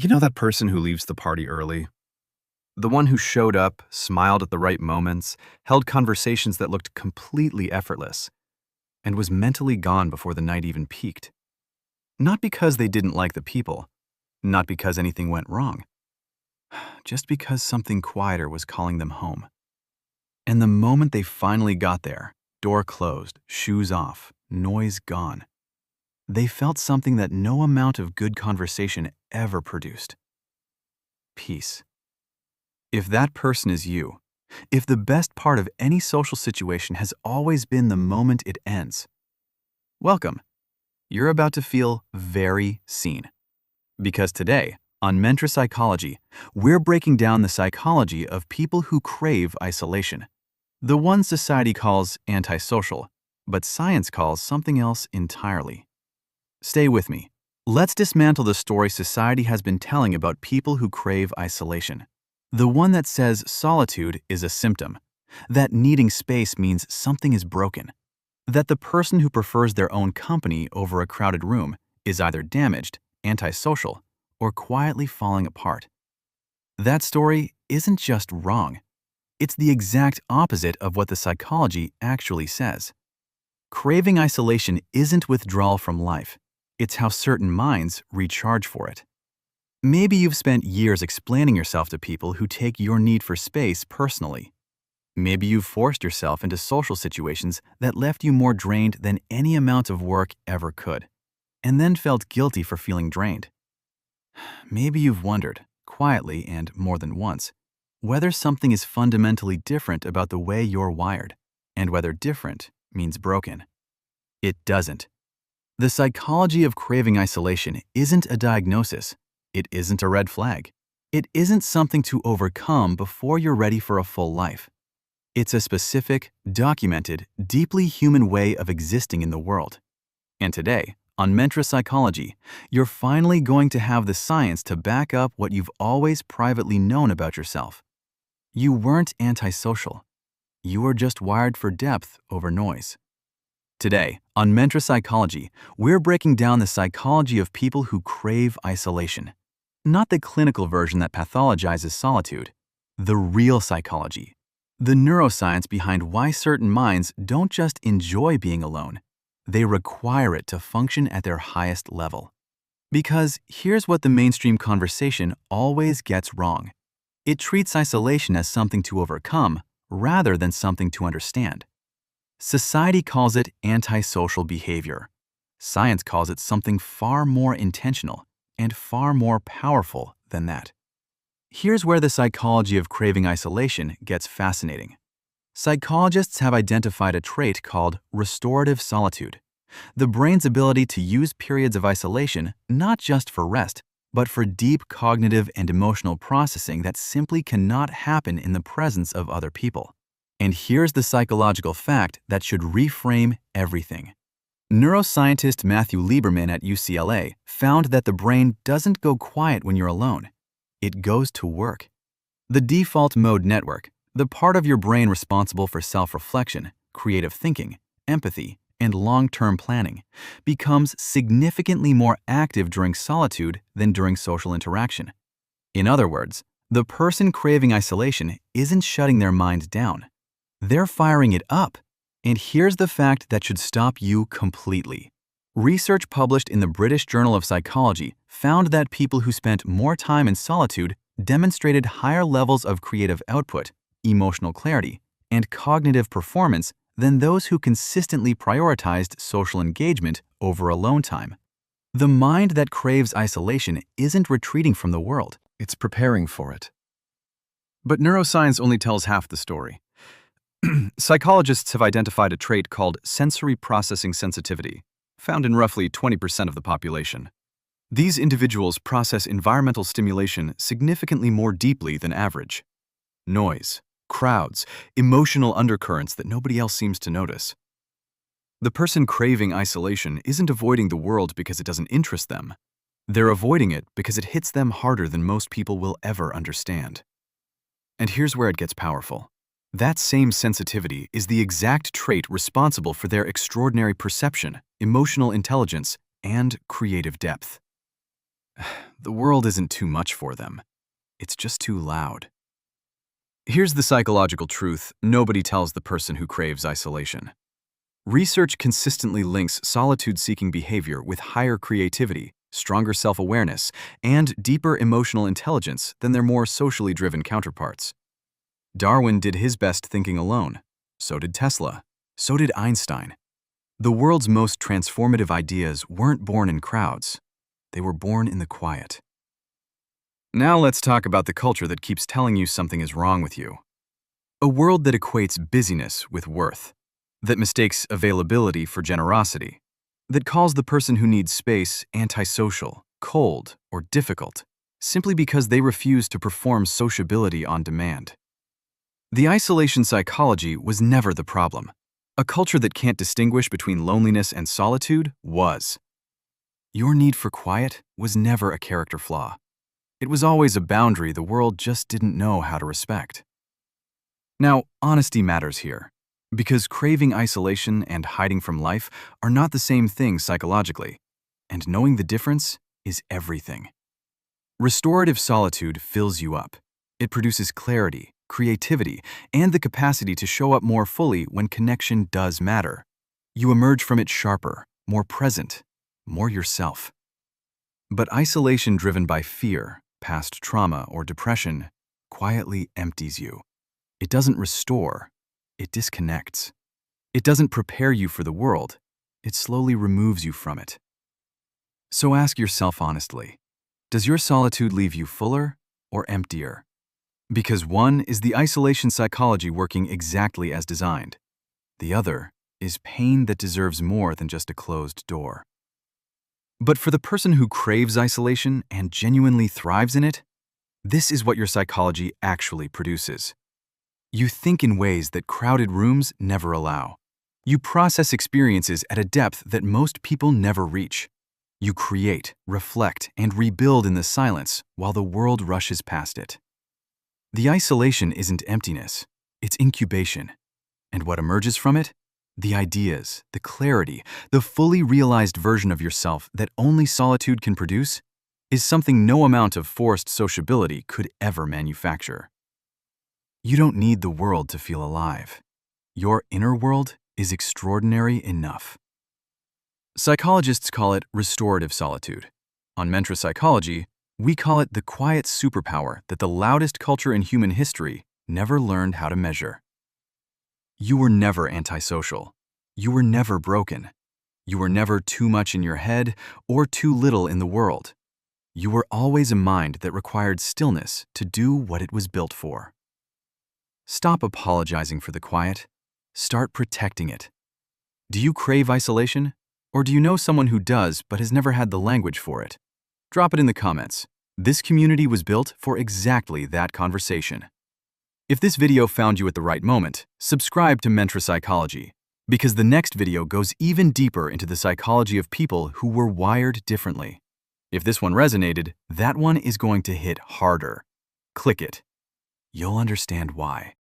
You know that person who leaves the party early? The one who showed up, smiled at the right moments, held conversations that looked completely effortless, and was mentally gone before the night even peaked. Not because they didn't like the people, not because anything went wrong, just because something quieter was calling them home. And the moment they finally got there, door closed, shoes off, noise gone, they felt something that no amount of good conversation ever produced: peace. If that person is you, if the best part of any social situation has always been the moment it ends, welcome. You're about to feel very seen. Because today, on Mentra Psychology, we're breaking down the psychology of people who crave isolation. The one society calls antisocial, but science calls something else entirely. Stay with me. Let's dismantle the story society has been telling about people who crave isolation. The one that says solitude is a symptom, that needing space means something is broken, that the person who prefers their own company over a crowded room is either damaged, antisocial, or quietly falling apart. That story isn't just wrong. It's the exact opposite of what the psychology actually says. Craving isolation isn't withdrawal from life. It's how certain minds recharge for it. Maybe you've spent years explaining yourself to people who take your need for space personally. Maybe you've forced yourself into social situations that left you more drained than any amount of work ever could, and then felt guilty for feeling drained. Maybe you've wondered, quietly and more than once, whether something is fundamentally different about the way you're wired, and whether different means broken. It doesn't. The psychology of craving isolation isn't a diagnosis. It isn't a red flag. It isn't something to overcome before you're ready for a full life. It's a specific, documented, deeply human way of existing in the world. And today, on Mentra Psychology, you're finally going to have the science to back up what you've always privately known about yourself. You weren't antisocial. You were just wired for depth over noise. Today, on Mentra Psychology, we're breaking down the psychology of people who crave isolation. Not the clinical version that pathologizes solitude, the real psychology, the neuroscience behind why certain minds don't just enjoy being alone, they require it to function at their highest level. Because here's what the mainstream conversation always gets wrong. It treats isolation as something to overcome rather than something to understand. Society calls it antisocial behavior. Science calls it something far more intentional and far more powerful than that. Here's where the psychology of craving isolation gets fascinating. Psychologists have identified a trait called restorative solitude, the brain's ability to use periods of isolation not just for rest, but for deep cognitive and emotional processing that simply cannot happen in the presence of other people. And here's the psychological fact that should reframe everything. Neuroscientist Matthew Lieberman at UCLA found that the brain doesn't go quiet when you're alone. It goes to work. The default mode network, the part of your brain responsible for self-reflection, creative thinking, empathy, and long-term planning, becomes significantly more active during solitude than during social interaction. In other words, the person craving isolation isn't shutting their mind down. They're firing it up. And here's the fact that should stop you completely. Research published in the British Journal of Psychology found that people who spent more time in solitude demonstrated higher levels of creative output, emotional clarity, and cognitive performance than those who consistently prioritized social engagement over alone time. The mind that craves isolation isn't retreating from the world, it's preparing for it. But neuroscience only tells half the story. Psychologists have identified a trait called sensory processing sensitivity, found in roughly 20% of the population. These individuals process environmental stimulation significantly more deeply than average. Noise, crowds, emotional undercurrents that nobody else seems to notice. The person craving isolation isn't avoiding the world because it doesn't interest them. They're avoiding it because it hits them harder than most people will ever understand. And here's where it gets powerful. That same sensitivity is the exact trait responsible for their extraordinary perception, emotional intelligence, and creative depth. The world isn't too much for them. It's just too loud. Here's the psychological truth nobody tells the person who craves isolation. Research consistently links solitude-seeking behavior with higher creativity, stronger self-awareness, and deeper emotional intelligence than their more socially driven counterparts. Darwin did his best thinking alone. So did Tesla. So did Einstein. The world's most transformative ideas weren't born in crowds. They were born in the quiet. Now let's talk about the culture that keeps telling you something is wrong with you. A world that equates busyness with worth, that mistakes availability for generosity, that calls the person who needs space antisocial, cold, or difficult, simply because they refuse to perform sociability on demand. The isolation psychology was never the problem. A culture that can't distinguish between loneliness and solitude was. Your need for quiet was never a character flaw. It was always a boundary the world just didn't know how to respect. Now, honesty matters here, because craving isolation and hiding from life are not the same thing psychologically, and knowing the difference is everything. Restorative solitude fills you up. It produces clarity, creativity, and the capacity to show up more fully when connection does matter. You emerge from it sharper, more present, more yourself. But isolation driven by fear, past trauma, or depression quietly empties you. It doesn't restore, it disconnects. It doesn't prepare you for the world, it slowly removes you from it. So ask yourself honestly, does your solitude leave you fuller or emptier? Because one is the isolation psychology working exactly as designed. The other is pain that deserves more than just a closed door. But for the person who craves isolation and genuinely thrives in it, this is what your psychology actually produces. You think in ways that crowded rooms never allow. You process experiences at a depth that most people never reach. You create, reflect, and rebuild in the silence while the world rushes past it. The isolation isn't emptiness, it's incubation. And what emerges from it? The ideas, the clarity, the fully realized version of yourself that only solitude can produce is something no amount of forced sociability could ever manufacture. You don't need the world to feel alive. Your inner world is extraordinary enough. Psychologists call it restorative solitude. On Mentra Psychology, we call it the quiet superpower that the loudest culture in human history never learned how to measure. You were never antisocial. You were never broken. You were never too much in your head or too little in the world. You were always a mind that required stillness to do what it was built for. Stop apologizing for the quiet. Start protecting it. Do you crave isolation? Or do you know someone who does but has never had the language for it? Drop it in the comments. This community was built for exactly that conversation. If this video found you at the right moment, subscribe to Mentra Psychology, because the next video goes even deeper into the psychology of people who were wired differently. If this one resonated, that one is going to hit harder. Click it. You'll understand why.